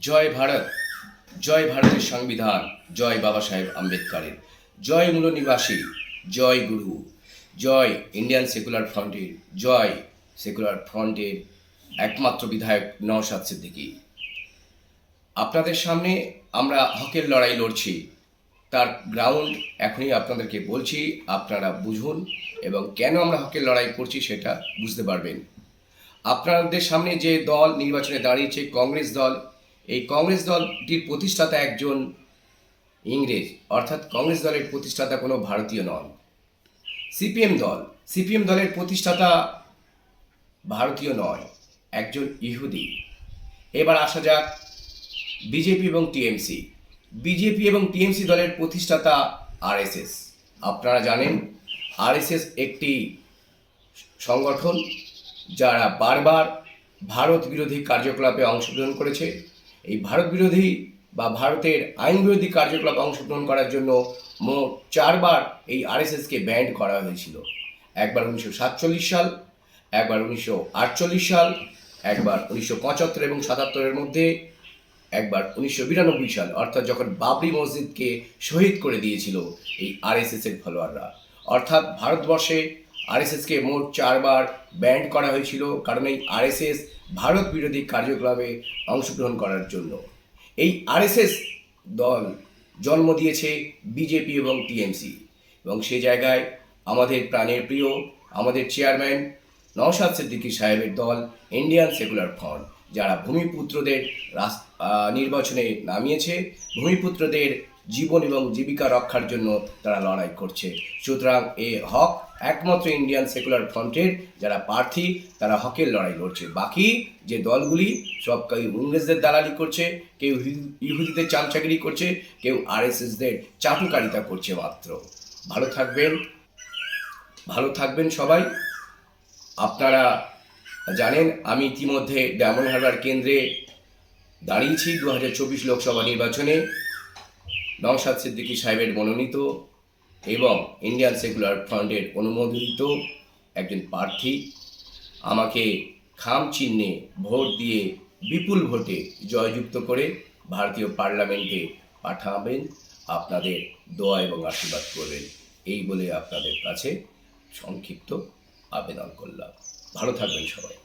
জয় ভারত, জয় ভারতের সংবিধান, জয় বাবা সাহেব আম্বেদকরের, জয় মূল নিবাসী, জয় গুরু, জয় ইন্ডিয়ান সেকুলার ফ্রন্টের, জয় সেকুলার ফ্রন্টের একমাত্র বিধায়ক নওশাদ সিদ্দিকী। আপনাদের সামনে আমরা হকের লড়াই লড়ছি, তার গ্রাউন্ড এখনই আপনাদেরকে বলছি, আপনারা বুঝুন এবং কেন আমরা হকের লড়াই করছি সেটা বুঝতে পারবেন। আপনাদের সামনে যে দল নির্বাচনে দাঁড়িয়েছে কংগ্রেস দল, এই কংগ্রেস দলটির প্রতিষ্ঠাতা একজন ইংরেজ, অর্থাৎ কংগ্রেস দলের প্রতিষ্ঠাতা কোনো ভারতীয় নন। সিপিএম দলের প্রতিষ্ঠাতা ভারতীয় নয়, একজন ইহুদি। এবার আসা যাক বিজেপি এবং টিএমসি দলের প্রতিষ্ঠাতা আরএসএস। আপনারা জানেন আরএসএস একটি সংগঠন যারা বারবার ভারত বিরোধী কার্যকলাপে অংশগ্রহণ করেছে। এই ভারত বিরোধী বা ভারতের আইন বিরোধী কার্যকলাপে অংশগ্রহণ করার জন্য মোট 4 বার এই আরএসএসকে ব্যান্ড করা হয়েছিল। একবার 1947 সাল, একবার 1948 সাল, একবার 1975 এবং 77-এর মধ্যে, একবার 1992 সাল, অর্থাৎ যখন বাবরি মসজিদকে শহীদ করে দিয়েছিল এই আরএসএসের ফলোয়াররা। অর্থাৎ ভারতবর্ষে আরএসএসকে মোট 4 বার ব্যান্ড করা হয়েছিল, কারণ এই আরএসএস ভারত বিরোধী কার্যকলাপে অংশগ্রহণ করার জন্য। এই আরএসএস দল জন্ম দিয়েছে বিজেপি এবং টিএমসি, এবং সে জায়গায় আমাদের প্রাণের প্রিয়, আমাদের চেয়ারম্যান নওশাদ সিদ্দিকী সাহেবের দল ইন্ডিয়ান সেকুলার ফ্রন্ট, যারা ভূমিপুত্রদের নির্বাচনে নামিয়েছে, ভূমিপুত্রদের জীবন এবং জীবিকা রক্ষার জন্য তারা লড়াই করছে। সুতরাং এ হক একমাত্র ইন্ডিয়ান সেকুলার ফ্রন্টের যারা প্রার্থী, তারা হকের লড়াই লড়ছে। বাকি যে দলগুলি সব কেউ ইংরেজদের দালালি করছে, কেউ ইহুদিদের চামচাগিরি করছে, কেউ আরএসএসদের চাটুকারিতা করছে মাত্র। ভালো থাকবেন সবাই। আপনারা জানেন আমি ইতিমধ্যে ডায়মন্ড হারবার কেন্দ্রে দাঁড়িয়েছি 2024 লোকসভা নির্বাচনে। নওশাদ সিদ্দিকী সাহেবের মনোনীত এবং ইন্ডিয়ান সেকুলার ফ্রন্টের অনুমোদিত একজন প্রার্থী। আমাকে খাম চিহ্নে ভোট দিয়ে বিপুল ভোটে জয়যুক্ত করে ভারতীয় পার্লামেন্টে পাঠাবেন। আপনাদের দোয়া এবং আশীর্বাদ করবেন, এই বলে আপনাদের কাছে সংক্ষিপ্ত আবেদন করলাম। ভালো থাকবেন সবাই।